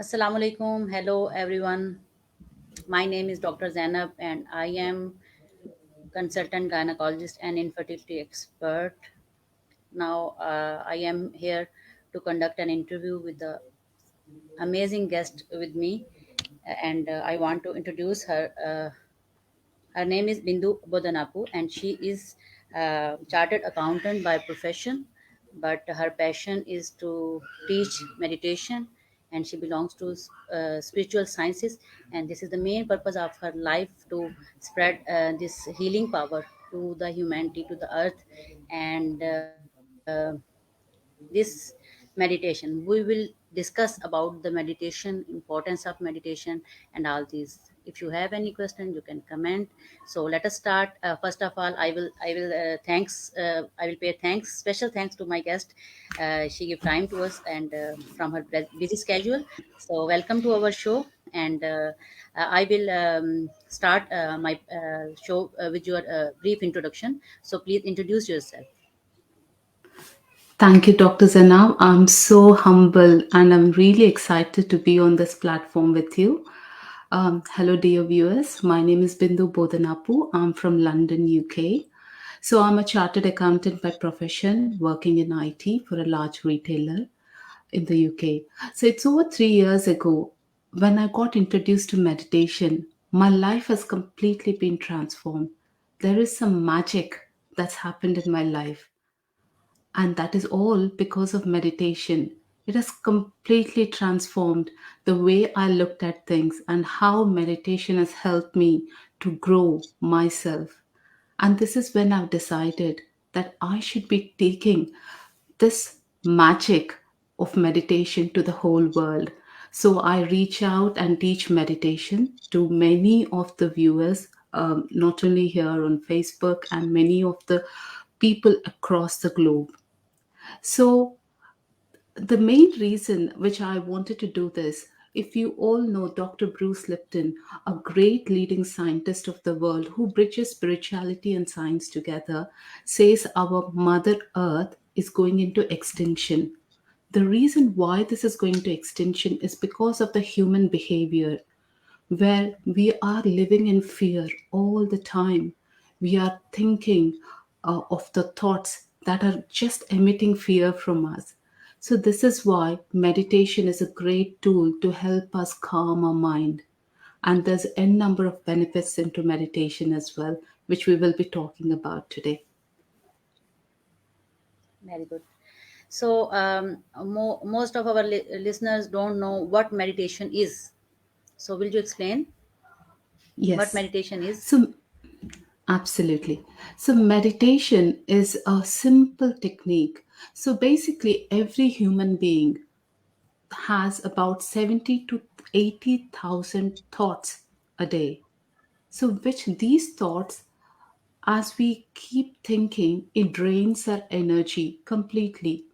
Assalamu alaikum. Hello, everyone. My name is Dr. Zainab, and I am consultant gynecologist and infertility expert. Now, I am here to conduct an interview with the amazing guest with me, and I want to introduce her. Her name is Bindu Bodanapu, and she is a chartered accountant by profession, but her passion is to teach meditation, and she belongs to spiritual sciences. And this is the main purpose of her life to spread this healing power to the humanity, to the earth, and this meditation we will discuss about the meditation, importance of meditation, and all these. If you have any question, you can comment. So let us start. First of all, I will pay thanks, special thanks to my guest. She gave time to us and from her busy schedule. So welcome to our show, and I will start my show with your brief introduction. So please introduce yourself. Thank you, Dr. Zainab. I'm so humble and I'm really excited to be on this platform with you. Hello, dear viewers. My name is Bindu Bodanapu. I'm from London, UK. So, I'm a chartered accountant by profession, working in IT for a large retailer in the UK. So, it's over 3 years ago when I got introduced to meditation. My life has completely been transformed. There is some magic that's happened in my life, and that is all because of meditation. It has completely transformed the way I looked at things and how meditation has helped me to grow myself. And this is when I've decided that I should be taking this magic of meditation to the whole world. So I reach out and teach meditation to many of the viewers, not only here on Facebook, and many of the people across the globe. So, the main reason which I wanted to do this, if you all know Dr. Bruce Lipton, a great leading scientist of the world who bridges spirituality and science together, says our Mother Earth is going into extinction. The reason why this is going to extinction is because of the human behavior, where we are living in fear all the time. We are thinking of the thoughts that are just emitting fear from us. So, this is why meditation is a great tool to help us calm our mind. And there's n number of benefits into meditation as well, which we will be talking about today. Very good. So, most of our listeners don't know what meditation is. So, will you explain what Yes. meditation is? So, absolutely. So, meditation is a simple technique. So, basically, every human being has about 70 to 80,000 thoughts a day. So, which these thoughts, as we keep thinking, it drains our energy completely.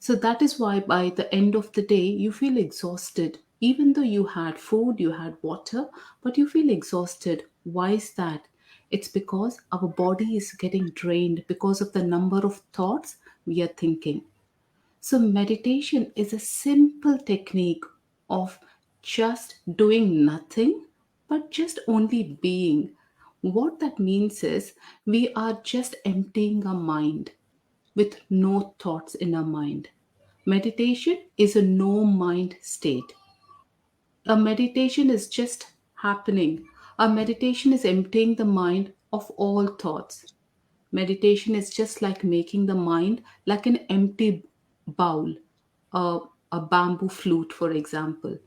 So, that is why by the end of the day, you feel exhausted. Even though you had food, you had water, but you feel exhausted. Why is that? It's because our body is getting drained because of the number of thoughts we are thinking. So, meditation is a simple technique of just doing nothing, but just only being. What that means is we are just emptying our mind with no thoughts in our mind. Meditation is a no mind state. A meditation is just happening. A meditation is emptying the mind of all thoughts. Meditation is just like making the mind like an empty bowl, a, a bamboo flute, for example.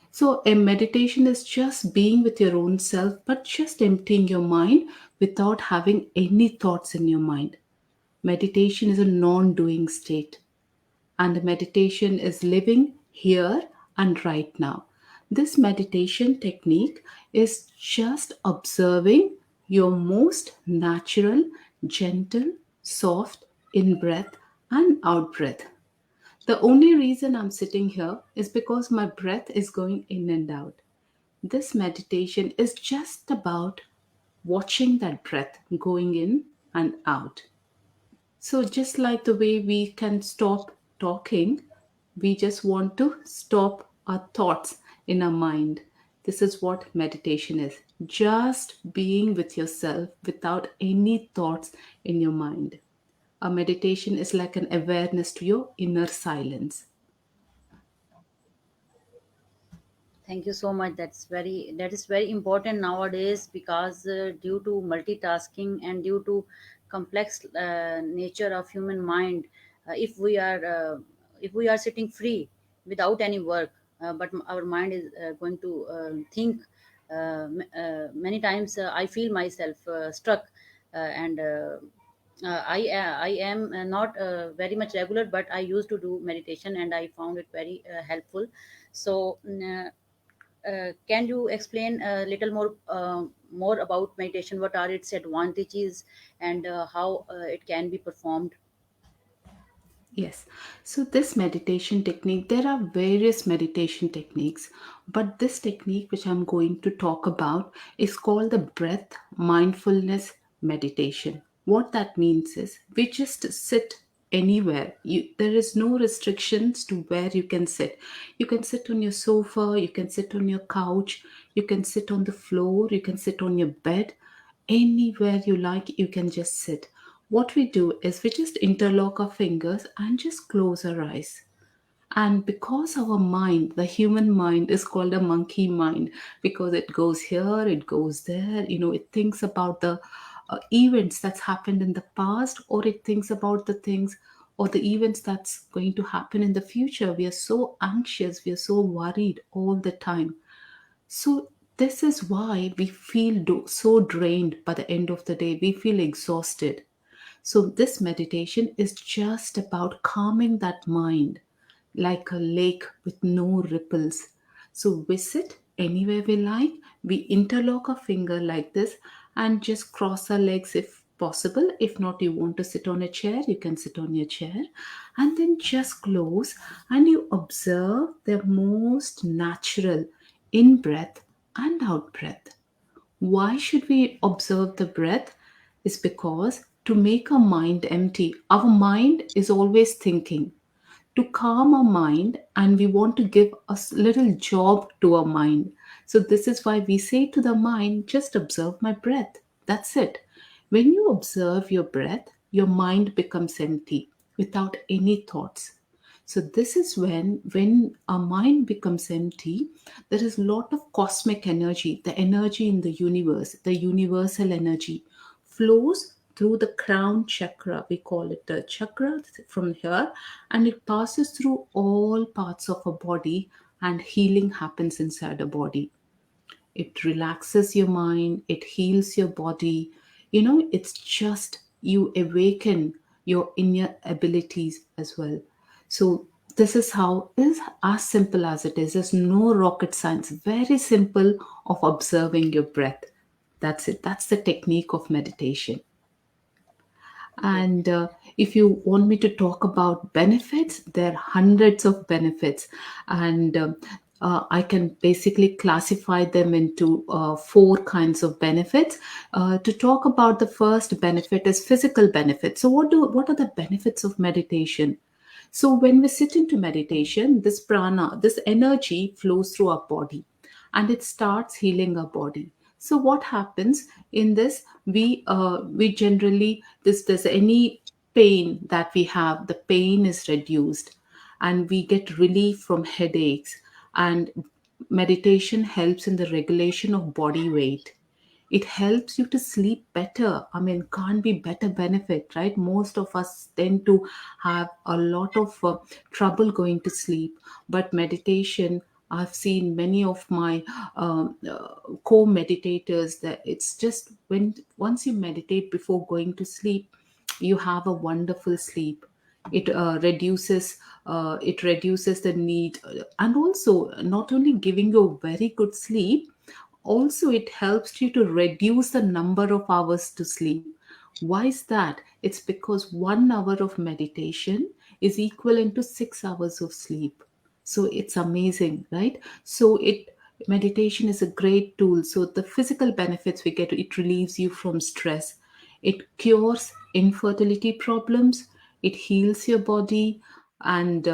So, a meditation is just being with your own self, but just emptying your mind without having any thoughts in your mind. Meditation is a non doing state, and meditation is living here and right now. This meditation technique is just observing your most natural, gentle, soft in breath and out breath. The only reason I'm sitting here is because my breath is going in and out. This meditation is just about watching that breath going in and out. So, just like the way we can stop talking, we just want to stop our thoughts in our mind. This is what meditation is, just being with yourself without any thoughts in your mind. A meditation is like an awareness to your inner silence. Thank you so much. That is very important nowadays because due to multitasking and due to complex nature of human mind, if we are sitting free without any work, but our mind is going to think. Many times I feel myself struck, and I am not very much regular, but I used to do meditation and I found it very helpful. So. Can you explain a little more about meditation? What are its advantages and how it can be performed? Yes. So, this meditation technique, there are various meditation techniques, but this technique, which I'm going to talk about, is called the breath mindfulness meditation. What that means is we just sit anywhere. There is no restrictions to where you can sit. You can sit on your sofa, you can sit on your couch, you can sit on the floor, you can sit on your bed. Anywhere you like, you can just sit. What we do is we just interlock our fingers and just close our eyes. And because our mind, the human mind, is called a monkey mind, because it goes here, it goes there, it thinks about the events that's happened in the past, or it thinks about the things or the events that's going to happen in the future. We are so anxious, we are so worried all the time. So, this is why we feel so drained by the end of the day. We feel exhausted. So, this meditation is just about calming that mind like a lake with no ripples. So, we sit anywhere we like, we interlock our finger like this and just cross our legs if possible. If not, you want to sit on a chair, you can sit on your chair and then just close and you observe the most natural in breath and out breath. Why should we observe the breath? Is because to make our mind empty. Our mind is always thinking. To calm our mind, and we want to give a little job to our mind. So, this is why we say to the mind, just observe my breath. That's it. When you observe your breath, your mind becomes empty without any thoughts. So this is when our mind becomes empty, there is a lot of cosmic energy, the energy in the universe, the universal energy flows through the crown chakra. We call it the chakra from here, and it passes through all parts of our body, and healing happens inside the body. It relaxes your mind, it heals your body. It's just you awaken your inner abilities as well. So this is how is as simple as it is. There's no rocket science. Very simple of observing your breath. That's it. That's the technique of meditation. Okay. And if you want me to talk about benefits, there are hundreds of benefits. And I can basically classify them into four kinds of benefits. To talk about the first benefit is physical benefits. So, what are the benefits of meditation? So, when we sit into meditation, this prana, this energy flows through our body and it starts healing our body. So, what happens in this? We generally, this there's any pain that we have, the pain is reduced and we get relief from headaches. And meditation helps in the regulation of body weight. It helps you to sleep better. I mean, can't be better benefit, right? Most of us tend to have a lot of trouble going to sleep, but meditation, I've seen many of my co-meditators that it's just when once you meditate before going to sleep, you have a wonderful sleep. It reduces the need, and also not only giving you a very good sleep, also it helps you to reduce the number of hours to sleep. Why is that? It's because 1 hour of meditation is equivalent to 6 hours of sleep. So it's amazing, right? So it meditation is a great tool. So the physical benefits we get, it relieves you from stress, it cures infertility problems, it heals your body, and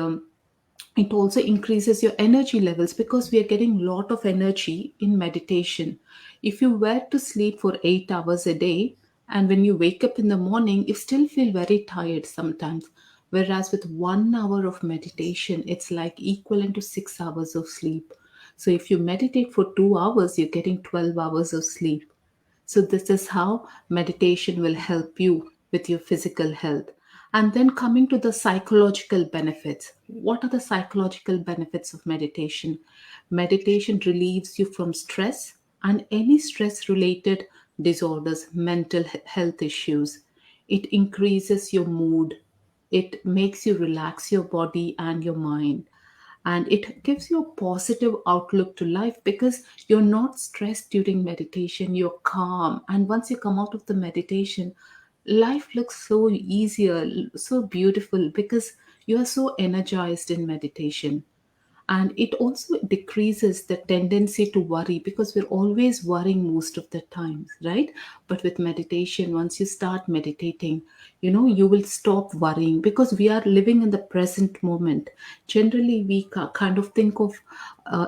It also increases your energy levels because we are getting a lot of energy in meditation. If you were to sleep for 8 hours a day, and when you wake up in the morning, you still feel very tired sometimes. Whereas with 1 hour of meditation, it's like equivalent to 6 hours of sleep. So if you meditate for 2 hours, you're getting 12 hours of sleep. So, this is how meditation will help you with your physical health. And then coming to the psychological benefits. What are the psychological benefits of meditation? Meditation relieves you from stress and any stress related disorders, mental health issues. It increases your mood. It makes you relax your body and your mind, and it gives you a positive outlook to life because you're not stressed during meditation, you're calm, and once you come out of the meditation, life looks so easier, so beautiful, because you are so energized in meditation. And it also decreases the tendency to worry because we're always worrying most of the times, right? But with meditation, once you start meditating, you will stop worrying because we are living in the present moment. Generally we kind of think of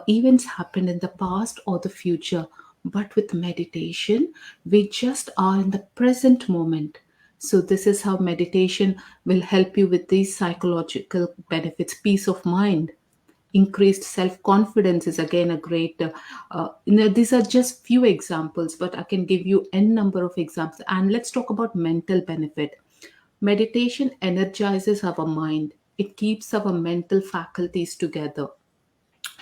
events happened in the past or the future, but with meditation we just are in the present moment. So this is how meditation will help you with these psychological benefits. Peace of mind, increased self confidence is again a great these are just few examples, but I can give you n number of examples. And let's talk about mental benefit. Meditation energizes our mind. It keeps our mental faculties together.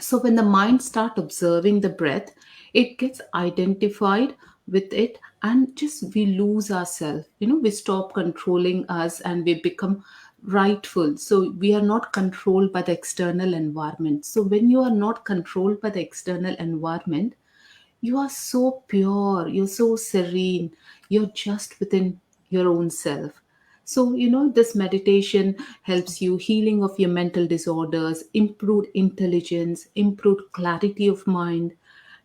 So when the mind start observing the breath, it gets identified with it, and just we lose ourselves. We stop controlling us and we become rightful. So we are not controlled by the external environment. So when you are not controlled by the external environment, you are so pure, you're so serene, you're just within your own self. So, this meditation helps you healing of your mental disorders, improved intelligence, improved clarity of mind,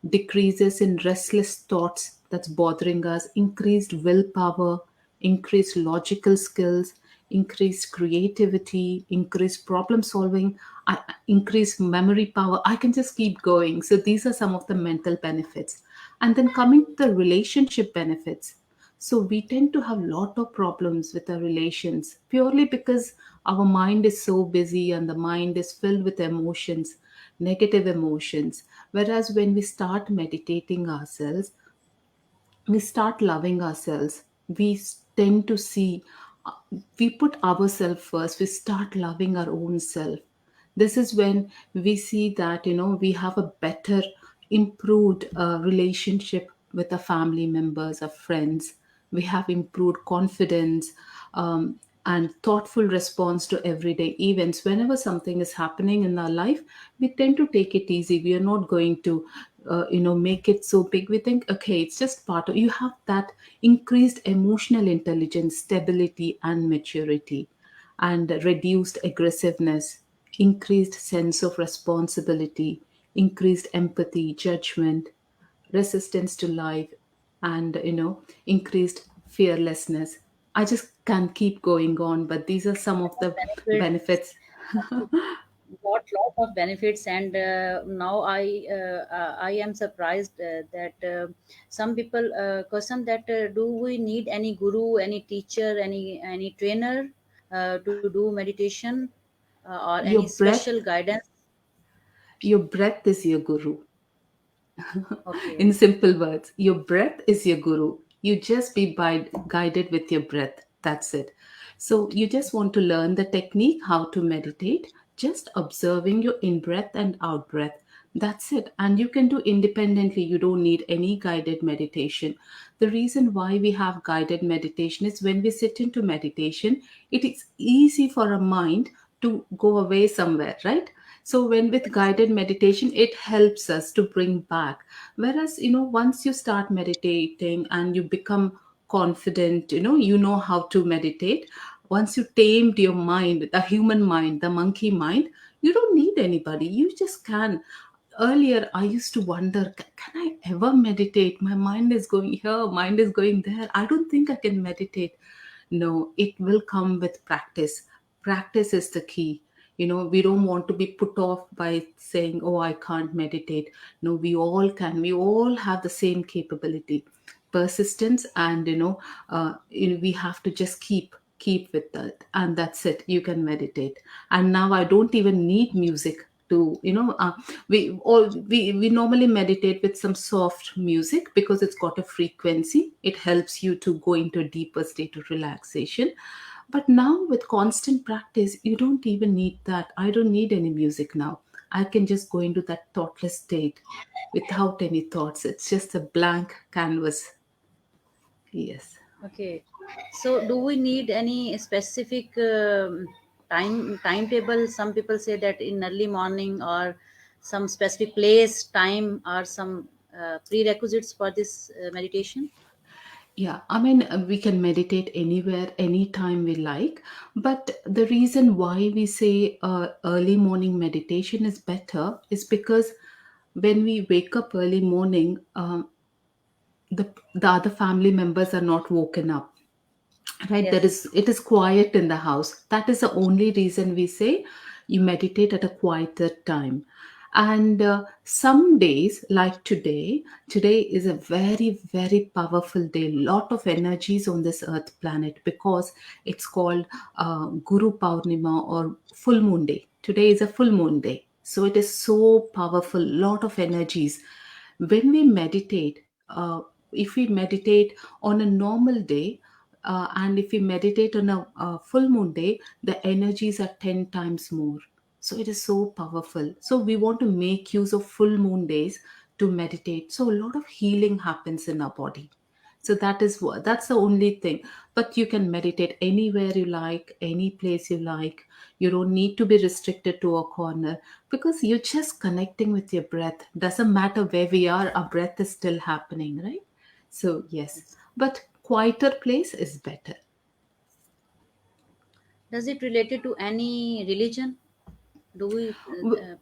decreases in restless thoughts that's bothering us, increased willpower, increased logical skills, increased creativity, increased problem solving, increased memory power. I can just keep going. So these are some of the mental benefits. And then coming to the relationship benefits. So we tend to have a lot of problems with our relations purely because our mind is so busy and the mind is filled with emotions, negative emotions. Whereas when we start meditating ourselves, we start loving ourselves. Tend to see, uh, we put ourselves first, we start loving our own self. This is when we see that we have a better, improved relationship with our family members, our friends. We have improved confidence, and thoughtful response to everyday events. Whenever something is happening in our life, we tend to take it easy. We are not going to make it so big. We think, okay, it's just part of, you have that increased emotional intelligence, stability and maturity, and reduced aggressiveness, increased sense of responsibility, increased empathy, judgment, resistance to life, and increased fearlessness. I just can't keep going on, but these are some of the Benefits, benefits. lot of benefits, and now I am surprised that some people question that do we need any guru, any teacher, any trainer to do meditation, or any Your special breath, guidance? your breath is your guru. In Okay. simple words, your breath is your guru. You just be guided with your breath. That's it. So you just want to learn the technique how to meditate, just observing your in breath and out breath. That's it. And you can do independently. You don't need any guided meditation. The reason why we have guided meditation is when we sit into meditation, it is easy for a mind to go away somewhere, right? So when with Yes, guided yes. meditation, it helps us to bring back. Whereas, once you start meditating and you become confident, you know how to meditate. Once you tamed your mind, the human mind, the monkey mind, you don't need anybody. You just can. Earlier I used to wonder, can I ever meditate? My mind is going here, mind is going there, I don't think I can meditate. No, it will come with practice. Practice is the key. We don't want to be put off by saying, oh, I can't meditate. No, we all can. We all have the same capability, persistence, and we have to just keep with that, and that's it. You can meditate. And now I don't even need music to we normally meditate with some soft music because it's got a frequency. It helps you to go into a deeper state of relaxation. But now with constant practice, you don't even need that. I don't need any music now. I can just go into that thoughtless state without any thoughts. It's just a blank canvas. Yes. Okay. So, do we need any specific timetable? Some people say that in early morning, or some specific place, time, or some prerequisites for this meditation. Yeah, I mean, we can meditate anywhere, anytime we like. But the reason why we say early morning meditation is better is because when we wake up early morning, the other family members are not woken up, right? There Yes. is it is quiet in the house. That is the only reason we say you meditate at a quieter time. And some days like today is a very very powerful day. Lot of energies on this earth planet because it's called Guru Paurnima or full moon day. Today is a full moon day, so it is so powerful, lot of energies. When we meditate, if we meditate on a normal day, and if we meditate on a full moon day, the energies are 10 times more. So it is so powerful. So we want to make use of full moon days to meditate. So a lot of healing happens in our body. So that's the only thing. But you can meditate anywhere you like, any place you like. You don't need to be restricted to a corner because you're just connecting with your breath. Doesn't matter where we are, our breath is still happening, right? So yes, but quieter place is better. Does it related to any religion? Do we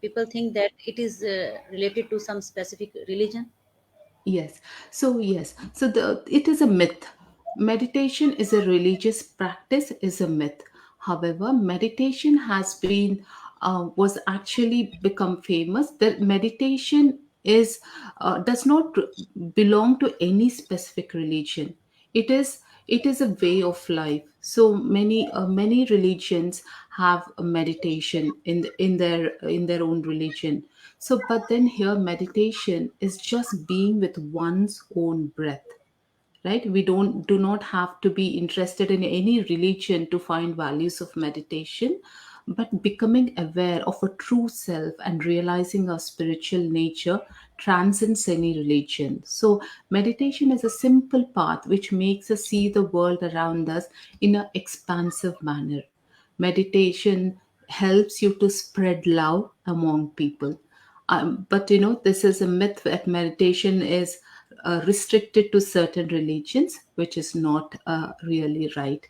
people think that it is related to some specific religion? Yes. So it is a myth. Meditation is a religious practice is a myth. However, meditation has been was actually become famous. That meditation is does not belong to any specific religion. It is a way of life. So many religions have a meditation in their own religion. So, but then here, meditation is just being with one's own breath, right? We don't do not have to be interested in any religion to find values of meditation, but becoming aware of a true self and realizing our spiritual nature transcends any religion. So, meditation is a simple path which makes us see the world around us in an expansive manner. Meditation helps you to spread love among people. But this is a myth that meditation is restricted to certain religions, which is not really right.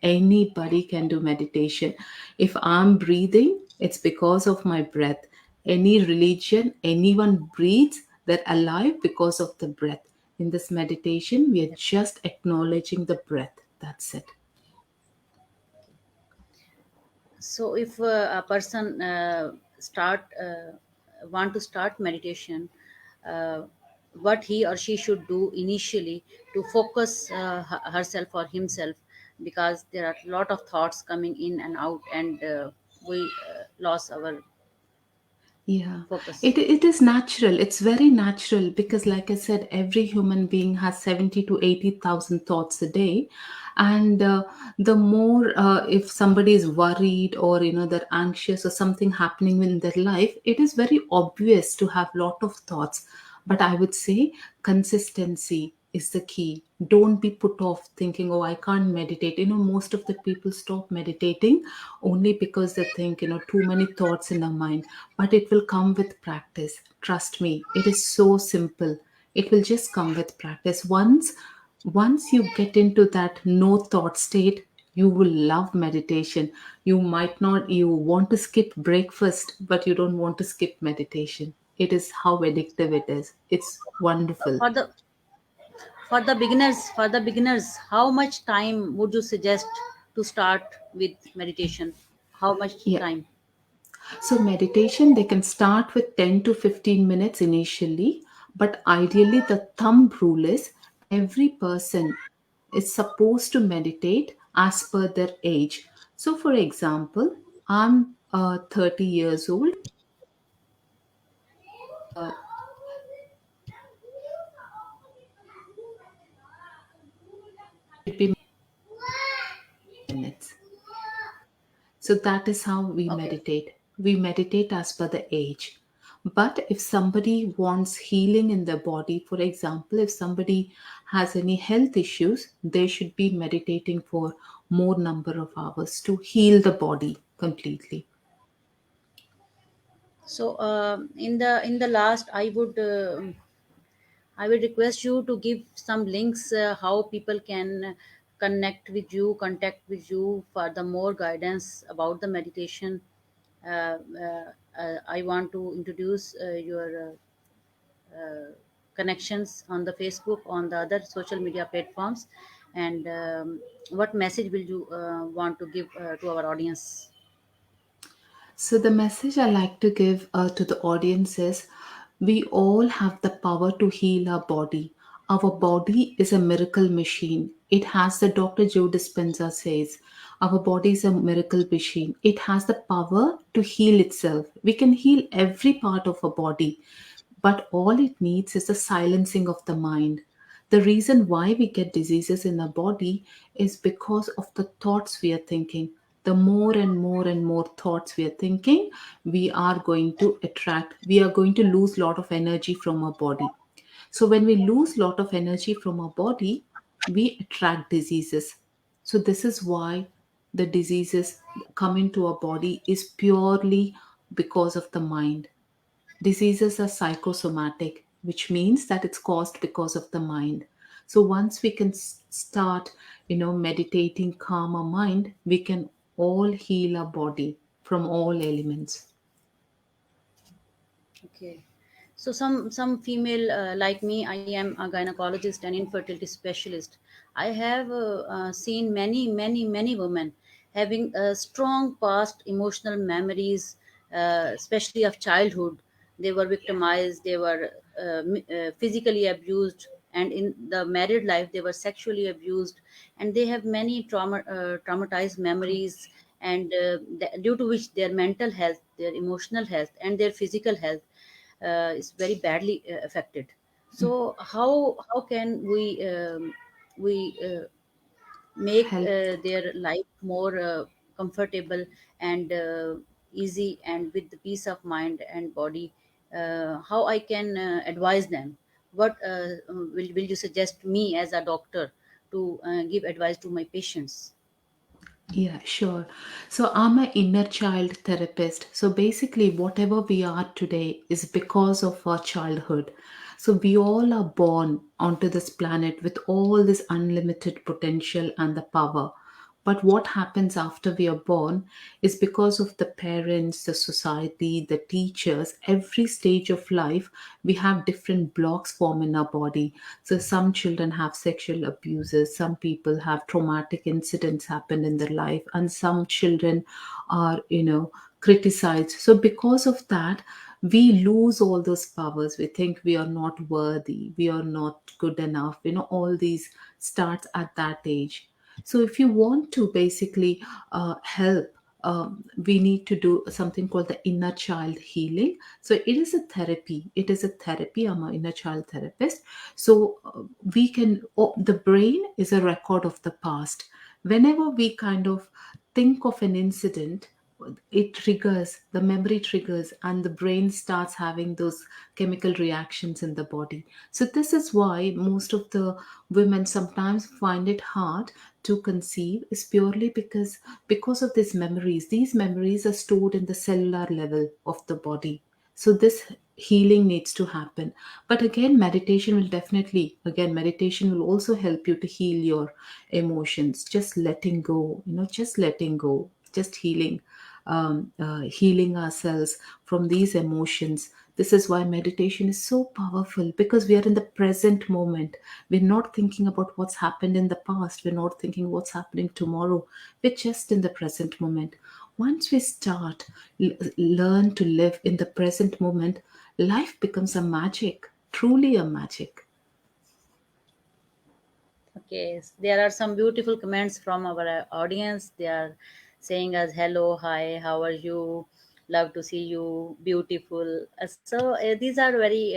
Anybody can do meditation. If I'm breathing, it's because of my breath. Any religion, anyone breathes, they're alive because of the breath. In this meditation, we are Yes. just acknowledging the breath. That's it. So, if a person start want to start meditation, uh, what he or she should do initially to focus herself or himself, because there are a lot of thoughts coming in and out, and we lost our Yeah, focus. it is natural. It's very natural because, like I said, every human being has 70 to 80,000 thoughts a day. And the more, if somebody is worried or, they're anxious or something happening in their life, it is very obvious to have lot of thoughts. But I would say consistency is the key. Don't be put off thinking, oh, I can't meditate. Most of the people stop meditating only because they think, too many thoughts in our mind. But it will come with practice. Trust me, it is so simple. It will just come with practice. Once you get into that no thought state, you will love meditation. You want to skip breakfast, but you don't want to skip meditation. It is how addictive it is. It's wonderful. For the beginners, how much time would you suggest to start with meditation? How much Yeah. time? So, meditation, they can start with 10 to 15 minutes initially, but ideally, the thumb rule is every person is supposed to meditate as per their age. So, for example, I'm 30 years old. Uh, it be minutes. So that is how we Okay. meditate. We meditate as per the age. But if somebody wants healing in their body, for example, if somebody has any health issues, they should be meditating for more number of hours to heal the body completely. So in the last, I would request you to give some links how people can connect with you, contact with you for the more guidance about the meditation. I want to introduce your connections on the Facebook, on the other social media platforms, and what message will you want to give to our audience? So, the message I like to give to the audience is we all have the power to heal our body. Our body is a miracle machine. It has, the Dr. Joe Dispenza says, our body is a miracle machine. It has the power to heal itself. We can heal every part of our body, but all it needs is the silencing of the mind. The reason why we get diseases in our body is because of the thoughts we are thinking. The more and more and more thoughts we are thinking, we are going to attract, we are going to lose a lot of energy from our body. So when we lose a lot of energy from our body, we attract diseases. So this is why the diseases come into our body is purely because of the mind. Diseases are psychosomatic, which means that it's caused because of the mind. So once we can start, meditating, calm our mind, we can all heal our body from all elements. Okay. So some female like me, I am a gynecologist and infertility specialist. I have seen many women having strong past emotional memories, especially of childhood. They were victimized, they were physically abused, and in the married life they were sexually abused, and they have many traumatized memories, and due to which their mental health, their emotional health, and their physical health is very badly affected. So how can we make Help. their life more comfortable and easy and with the peace of mind and body? How I can advise them? What will you suggest me as a doctor to give advice to my patients? Yeah, sure. So I'm an inner child therapist. So basically, whatever we are today is because of our childhood. So we all are born onto this planet with all this unlimited potential and the power. But what happens after we are born is because of the parents, the society, the teachers, every stage of life, we have different blocks form in our body. So some children have sexual abuses, some people have traumatic incidents happen in their life, and some children are, criticized. So because of that, we lose all those powers. We think we are not worthy, we are not good enough. All these starts at that age. So if you want to basically help, we need to do something called the inner child healing. So it is a therapy. It is a therapy. I'm an inner child therapist. So we can. Oh, the brain is a record of the past. Whenever we kind of think of an incident, it triggers, the memory triggers, and the brain starts having those chemical reactions in the body. So this is why most of the women sometimes find it hard to conceive, is purely because of these memories are stored in the cellular level of the body. So this healing needs to happen. But again, meditation will also help you to heal your emotions, just letting go, just letting go, just healing ourselves from these emotions. This is why meditation is so powerful, because we are in the present moment. We're not thinking about what's happened in the past. We're not thinking what's happening tomorrow. We're just in the present moment. Once we start, learn to live in the present moment, life becomes a magic, truly a magic. Okay, there are some beautiful comments from our audience. They are saying us hello, hi, how are you? Love to see you, beautiful. So these are very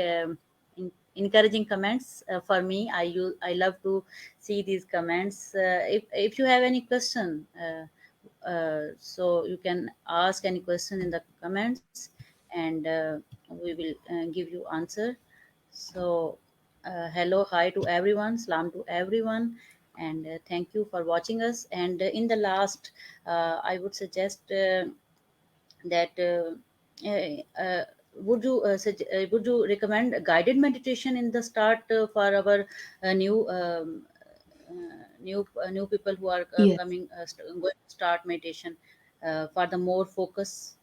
encouraging comments for me. I love to see these comments. If you have any question, so you can ask any question in the comments, and we will give you answer. So, hello, hi to everyone, salam to everyone, and thank you for watching us. And in the last, I would suggest that would you recommend guided meditation in the start for our new people who are Yes. coming going to start meditation for the more focus?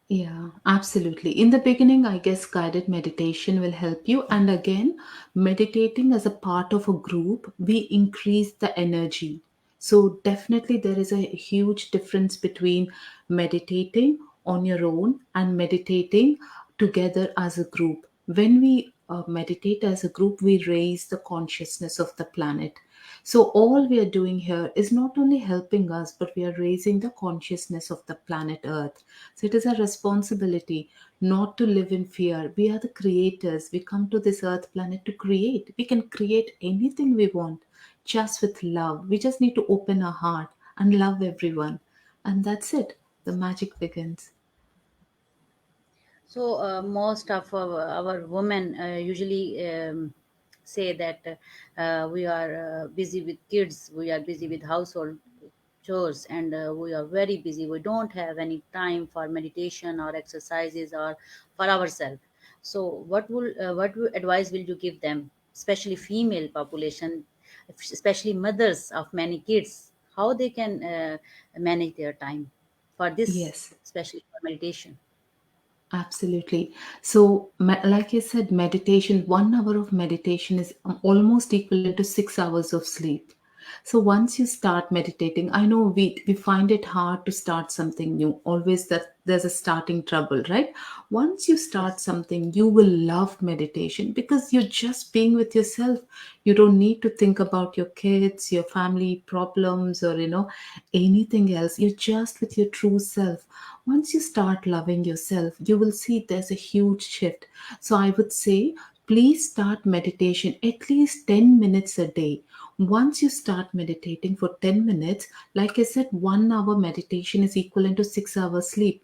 Yeah, absolutely. In the beginning, I guess guided meditation will help you. And again, meditating as a part of a group, we increase the energy. So, definitely, there is a huge difference between meditating on your own and meditating together as a group. When we meditate as a group, we raise the consciousness of the planet. So, all we are doing here is not only helping us, but we are raising the consciousness of the planet Earth. So, it is a responsibility not to live in fear. We are the creators. We come to this Earth planet to create. We can create anything we want just with love. We just need to open our heart and love everyone. And that's it. The magic begins. So most of our women usually say that we are busy with kids, we are busy with household chores, and we are very busy. We don't have any time for meditation or exercises or for ourselves. So advice will you give them, especially female population, especially mothers of many kids, how they can manage their time for this, Yes. especially for meditation? Absolutely. So, like you said, meditation, 1 hour of meditation is almost equivalent to 6 hours of sleep. So, once you start meditating, I know we find it hard to start something new. Always that there's a starting trouble, right? Once you start Yes. something, you will love meditation because you're just being with yourself. You don't need to think about your kids, your family problems, or anything else. You're just with your true self. Once you start loving yourself, you will see there's a huge shift. So I would say, please start meditation at least 10 minutes a day. Once you start meditating for 10 minutes, like I said, 1 hour meditation is equivalent to 6 hours sleep.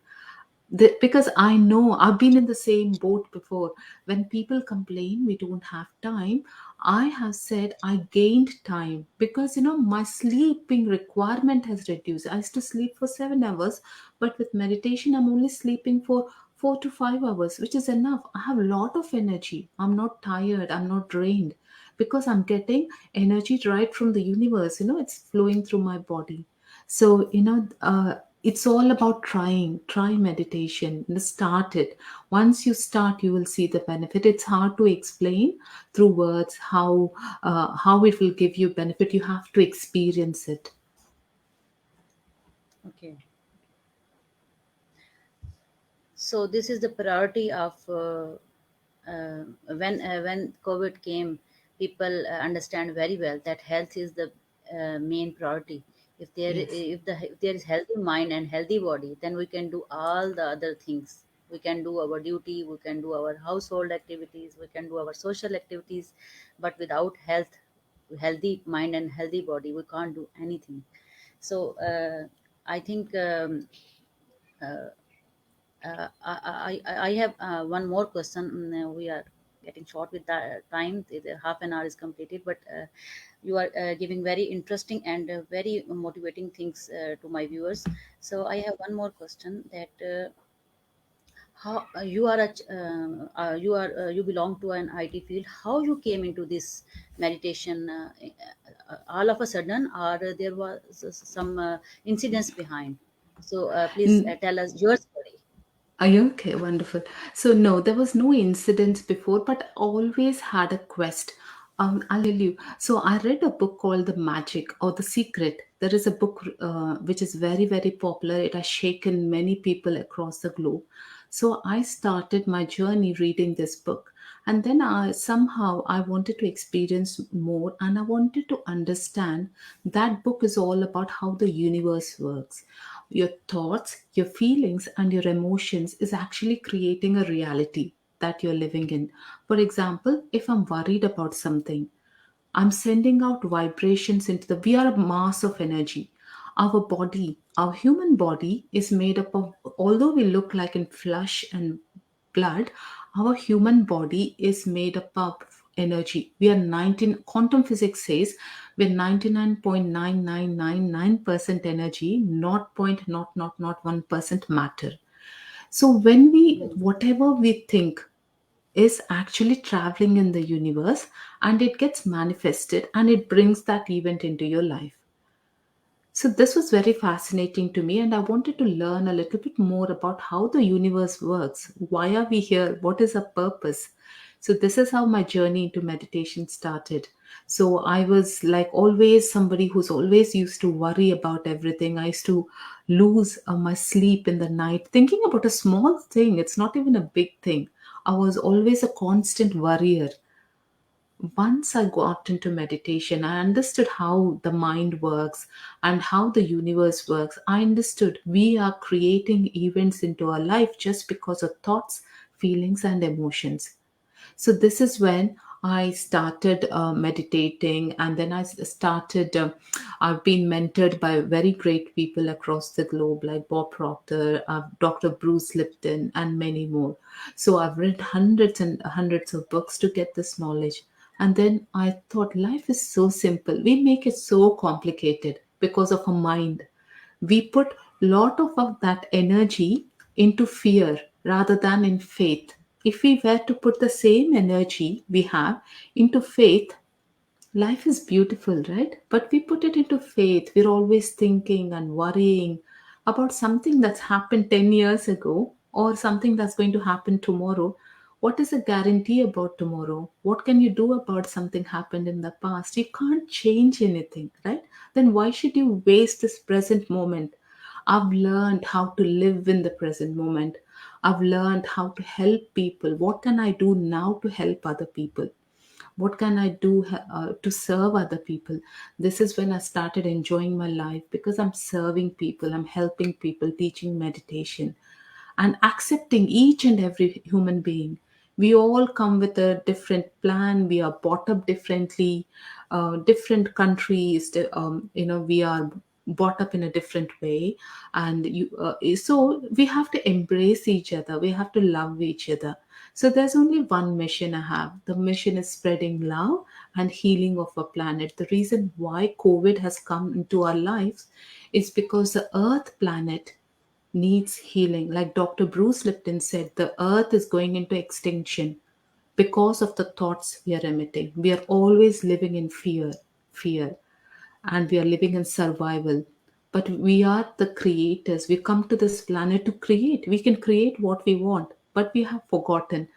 Because I know I've been in the same boat before. When people complain we don't have time, I have said I gained time because my sleeping requirement has reduced. I used to sleep for 7 hours, but with meditation I'm only sleeping for 4 to 5 hours, which is enough. I have a lot of energy. I'm not tired. I'm not drained because I'm getting energy right from the universe. It's flowing through my body. So it's all about try meditation, start it. Once you start, you will see the benefit. It's hard to explain through words how it will give you benefit. You have to experience it. Okay. So this is the priority of when COVID came. People understand very well that health is the main priority. Yes. If there is healthy mind and healthy body, then we can do all the other things. We can do our duty. We can do our household activities. We can do our social activities. But without healthy mind and healthy body, we can't do anything. So I think. I have one more question. We are getting short with the time. The half an hour is completed, but you are giving very interesting and very motivating things to my viewers. So I have one more question that how you are you belong to an IT field. How you came into this meditation all of a sudden, or there was some incidents behind? So please tell us your story. Are you okay? Wonderful. So, no, there was no incidents before, but I always had a quest. I'll tell you. So I read a book called The Magic or The Secret. There is a book which is very, very popular. It has shaken many people across the globe. So I started my journey reading this book. And then somehow I wanted to experience more and I wanted to understand that book is all about how the universe works. Your thoughts, your feelings, and your emotions is actually creating a reality that you're living in. For example, if I'm worried about something, I'm sending out vibrations into the. We are a mass of energy. Our body, our human body, is made up of, although we look like in flesh and blood, our human body is made up of energy. We are 19, quantum physics says we're 99.9999% energy, not point, not 1% matter. So when we, whatever we think, is actually traveling in the universe and it gets manifested and it brings that event into your life. So this was very fascinating to me and I wanted to learn a little bit more about how the universe works. Why are we here? What is our purpose? So this is how my journey into meditation started. So I was like always somebody who's always used to worry about everything. I used to lose my sleep in the night thinking about a small thing. It's not even a big thing. I was always a constant worrier. Once I got into meditation, I understood how the mind works and how the universe works. I understood we are creating events into our life just because of thoughts, feelings, and emotions. So this is when I started meditating, and then started. I've been mentored by very great people across the globe, like Bob Proctor, Dr. Bruce Lipton, and many more. So I've read hundreds and hundreds of books to get this knowledge. And then I thought life is so simple. We make it so complicated because of a mind. We put lot of that energy into fear rather than in faith. If we were to put the same energy we have into faith, life is beautiful, right? But we put it into faith. We're always thinking and worrying about something that's happened 10 years ago or something that's going to happen tomorrow. What is a guarantee about tomorrow? What can you do about something happened in the past? You can't change anything, right? Then why should you waste this present moment? I've learned how to live in the present moment. I've learned how to help people. What can I do now to help other people? What can I do to serve other people? This is when I started enjoying my life because I'm serving people, I'm helping people, teaching meditation and accepting each and every human being. We all come with a different plan. We are brought up differently. Different countries, we are brought up in a different way, and so we have to embrace each other. We have to love each other. So there's only one mission I have. The mission is spreading love and healing of our planet. The reason why COVID has come into our lives is because the Earth planet needs healing. Like Dr. Bruce Lipton said, the earth is going into extinction because of the thoughts we are emitting. We are always living in fear, and we are living in survival. But we are the creators. We come to this planet to create. We can create what we want, but we have forgotten.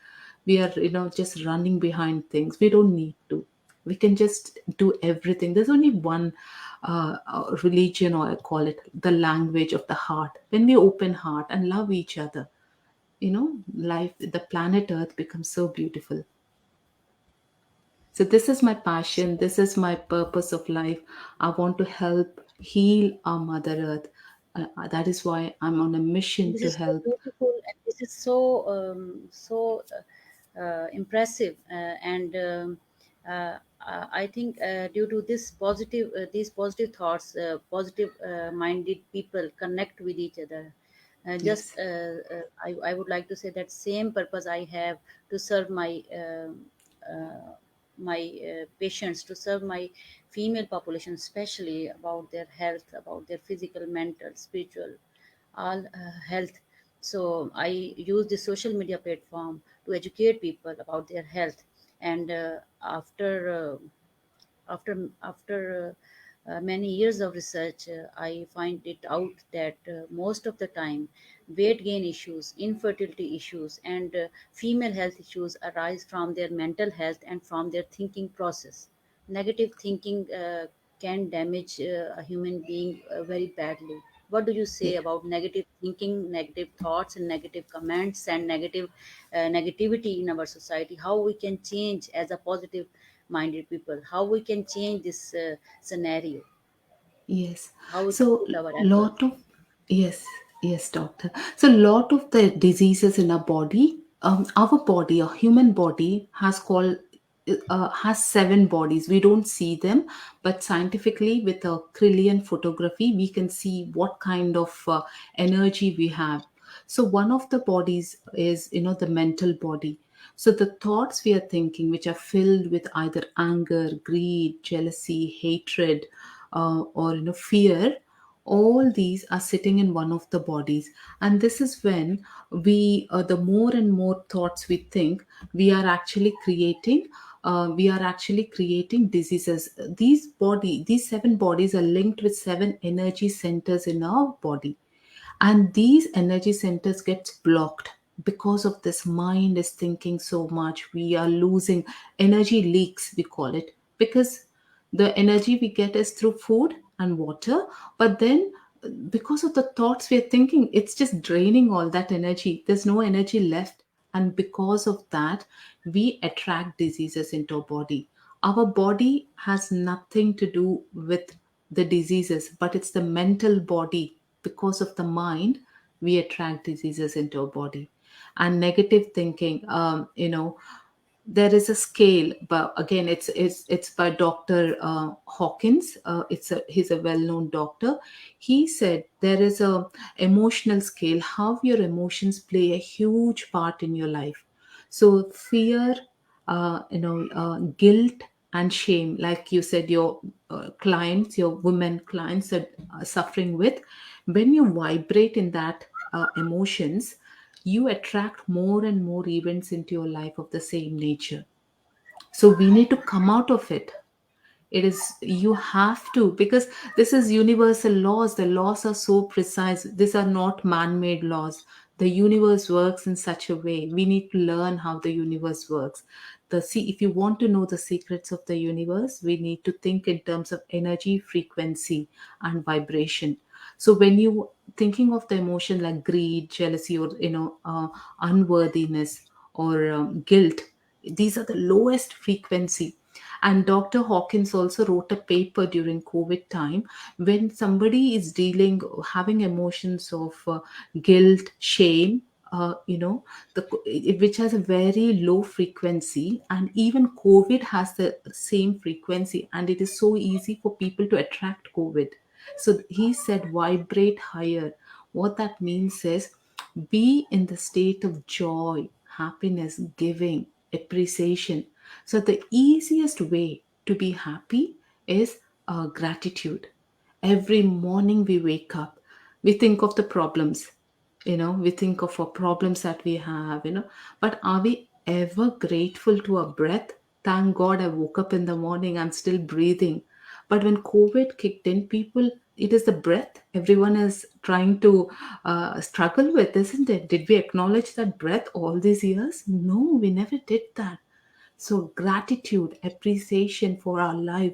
We are, just running behind things. We don't need to. We can just do everything. There's only one religion, or I call it the language of the heart. When we open heart and love each other, life, the planet Earth becomes so beautiful. So this is my passion. This is my purpose of life. I want to help heal our Mother Earth. That is why I'm on a mission This to is so help. beautiful, and this is so impressive, I think due to this positive these positive thoughts, positive minded people connect with each other. Yes. I would like to say that same purpose I have to serve my patients, to serve my female population, especially about their health, about their physical, mental, spiritual, all health. So I use the social media platform to educate people about their health. And after many years of research, I find it out that most of the time, weight gain issues, infertility issues, and female health issues arise from their mental health and from their thinking process. Negative thinking can damage a human being very badly. What do you say Yeah. about negative thinking, negative thoughts, and negative comments, and negativity in our society? How we can change as a positive minded people? How we can change this scenario? Yes. How we can So put our lot efforts? of yes, yes, doctor. So lot of the diseases in our body, a human body has seven bodies. We don't see them, but scientifically, with a Krillian photography, we can see what kind of energy we have. So one of the bodies is, the mental body. So the thoughts we are thinking, which are filled with either anger, greed, jealousy, hatred, or fear, all these are sitting in one of the bodies. And this is when the more and more thoughts we think, we are actually creating diseases. These seven bodies are linked with seven energy centers in our body, and these energy centers gets blocked because of this mind is thinking so much. We are losing energy leaks, we call it, because the energy we get is through food and water, but then because of the thoughts we are thinking, it's just draining all that energy. There's no energy left, and because of that, we attract diseases into our body. Our body has nothing to do with the diseases, but it's the mental body. Because of the mind, we attract diseases into our body. And negative thinking, there is a scale, but again, it's by Dr. Hawkins. He's a well-known doctor. He said there is a emotional scale, how your emotions play a huge part in your life. So fear, guilt and shame, like you said, your your women clients are suffering with. When you vibrate in that emotions, you attract more and more events into your life of the same nature. So we need to come out of it. It is, you have to, because this is universal laws. The laws are so precise. These are not man-made laws. The universe works in such a way. We need to learn how the universe works. If you want to know the secrets of the universe, we need to think in terms of energy, frequency, and vibration. So when you thinking of the emotion like greed, jealousy, or unworthiness, or guilt, these are the lowest frequency. And Dr. Hawkins also wrote a paper during COVID time. When somebody is having emotions of guilt, shame, the which has a very low frequency, and even COVID has the same frequency, and it is so easy for people to attract COVID. So he said, vibrate higher. What that means is, be in the state of joy, happiness, giving, appreciation. So, the easiest way to be happy is gratitude. Every morning we wake up, we think of the problems, we think of our problems that we have, but are we ever grateful to our breath? Thank God I woke up in the morning, I'm still breathing. But when COVID kicked in, people, it is the breath everyone is trying to struggle with, isn't it? Did we acknowledge that breath all these years? No, we never did that. So, gratitude, appreciation for our life.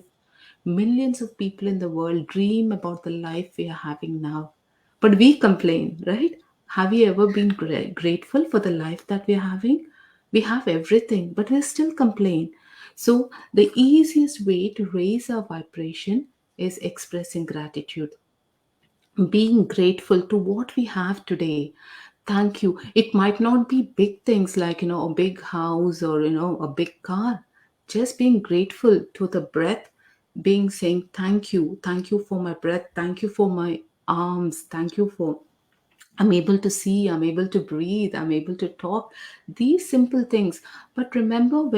Millions of people in the world dream about the life we are having now. But we complain, right? Have you ever been grateful for the life that we are having? We have everything, but we still complain. So, the easiest way to raise our vibration is expressing gratitude, being grateful to what we have today. Thank you. It might not be big things like, a big house or, a big car. Just being grateful to the breath, being saying thank you for my breath, thank you for my arms, thank you for I'm able to see, I'm able to breathe, I'm able to talk. These simple things. But remember,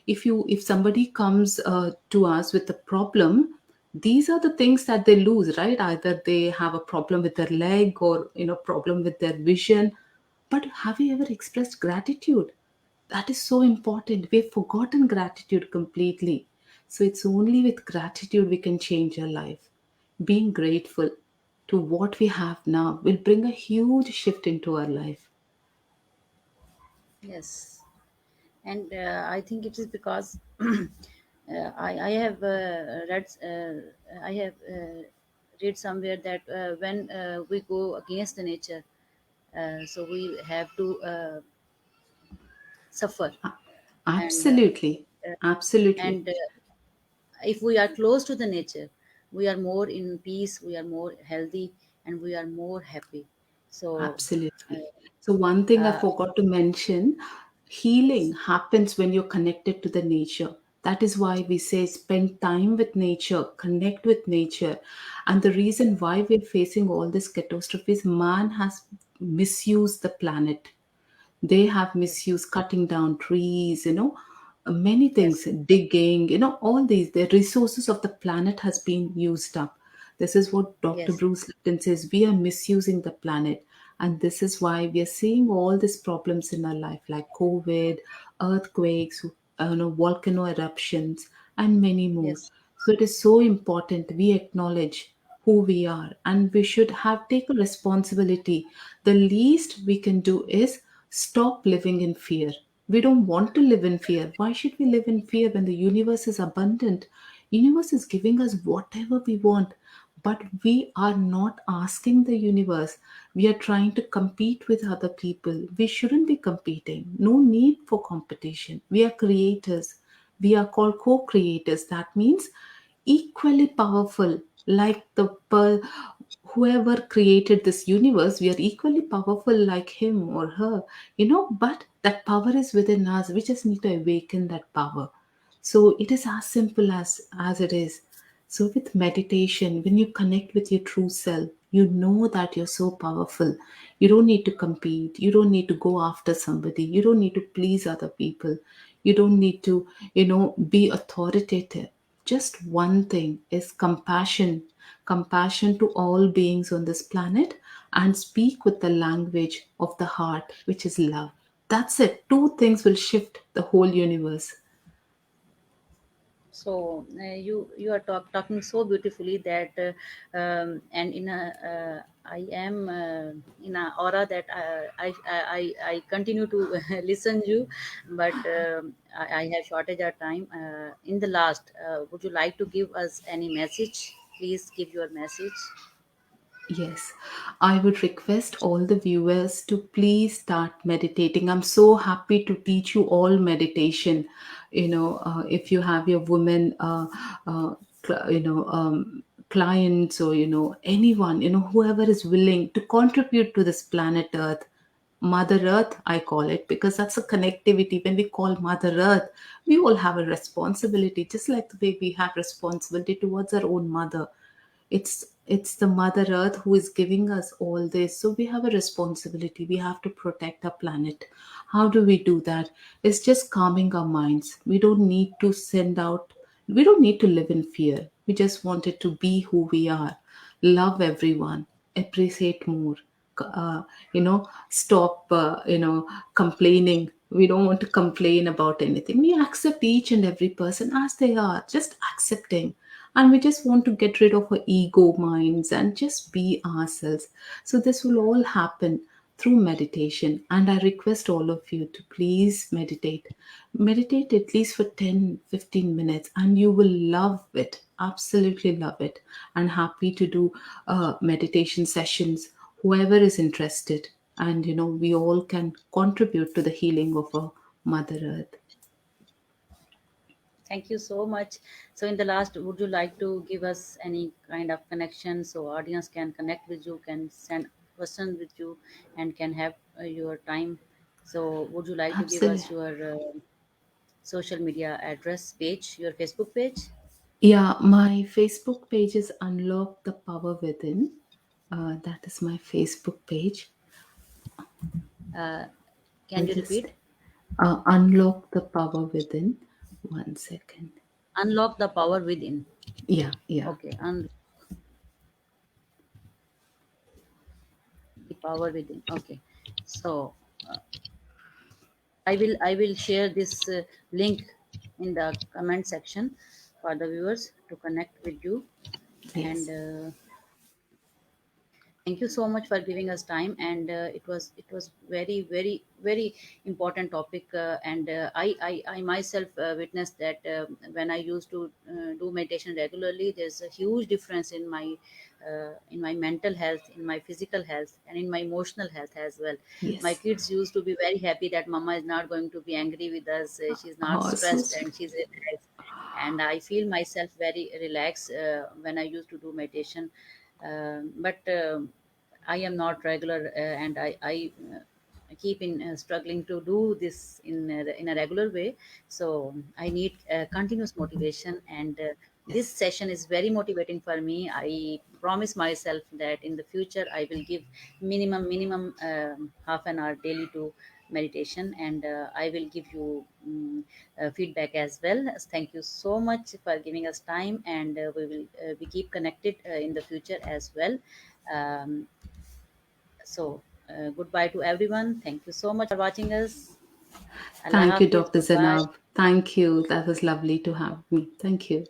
if somebody comes to us with a problem, these are the things that they lose, right? Either they have a problem with their leg, or problem with their vision. But have you ever expressed gratitude? That is so important. We've forgotten gratitude completely. So it's only with gratitude we can change our life. Being grateful to what we have now will bring a huge shift into our life. Yes, and I think it is because I have read somewhere that when we go against the nature, so we have to suffer, and Absolutely. uh, Absolutely. and if we are close to the nature, we are more in peace, we are more healthy, and we are more happy. So uh, Absolutely. So, one thing I uh, forgot to mention, healing happens when you're connected to the nature. That is why we say spend time with nature, connect with nature. And the reason why we're facing all this catastrophes, man has misused the planet. They have yes, misused cutting down trees, many things, yes, digging, all these, the resources of the planet has been used up. This is what Dr. yes, Bruce Lipton says, we are misusing the planet. And this is why we are seeing all these problems in our life, like COVID, earthquakes, volcano eruptions, and many more. yes, So it is so important we acknowledge who we are, and we should have take a responsibility. The least we can do is stop living in fear. We don't want to live in fear. Why should we live in fear when the universe is abundant? Universe is giving us whatever we want, but we are not asking the universe. We are trying to compete with other people. We shouldn't be competing. No need for competition. We are creators. We are called co-creators. That means equally powerful, like whoever created this universe. We are equally powerful like him or her, but that power is within us. We just need to awaken that power. So it is as simple as it is. So with meditation, when you connect with your true self, you know that you're so powerful. You don't need to compete. You don't need to go after somebody. You don't need to please other people. You don't need to, be authoritative. Just one thing is compassion. Compassion to all beings on this planet, and speak with the language of the heart, which is love. That's it. Two things will shift the whole universe. so you are talking so beautifully that and in a I am in a aura that I continue to listen you, but I have shortage of time. In the last, would you like to give us any message? Please give your message. Yes, I would request all the viewers to please start meditating. I'm so happy to teach you all meditation. If you have your women, clients, or anyone, whoever is willing to contribute to this planet Earth, Mother Earth, I call it, because that's a connectivity. When we call Mother Earth, we all have a responsibility, just like the way we have responsibility towards our own mother. It's the Mother Earth who is giving us all this, so we have a responsibility. We have to protect our planet. How do we do that? It's just calming our minds. We don't need to live in fear. We just wanted to be who we are, love everyone, appreciate more, stop complaining. We don't want to complain about anything. We accept each and every person as they are, just accepting. And we just want to get rid of our ego minds and just be ourselves. So this will all happen through meditation, and I request all of you to please meditate at least for 10-15 minutes, and you will love it, absolutely love it. And happy to do meditation sessions, whoever is interested. And we all can contribute to the healing of our Mother Earth. Thank you so much. So, in the last, would you like to give us any kind of connection so audience can connect with you, can send questions with you, and can have your time? So, would you like to give Absolutely. us your social media address page, your Facebook page? Yeah, my Facebook page is Unlock the Power Within. That is my Facebook page. Uh, I'll can you just repeat? unlock the power within. One second. Unlock the power within. Yeah, yeah. Okay, unlock the power within. Okay, so I will share this link in the comment section. for the viewers to connect with you. And Yes. thank you so much for giving us time, and it was very important topic, and I myself witnessed that when I used to do meditation regularly, there's a huge difference in my mental health, in my physical health, and in my emotional health as well. My Yes. kids used to be very happy that mama is not going to be angry with us, she's not Oh, so stressed sweet. and she's relaxed. And I feel myself very relaxed when I used to do meditation. But I am not regular, and I keep in struggling to do this in a regular way. So I need continuous motivation, and this Yes. session is very motivating for me. I promise myself that in the future I will give minimum half an hour daily to meditation, and I will give you feedback as well. Thank you so much for giving us time, and we keep connected in the future as well. um, Goodbye to everyone. Thank you so much for watching us. Allah Thank you, Hafiz. Dr. Goodbye. Zainab. Thank you. That was lovely to have me. Thank you.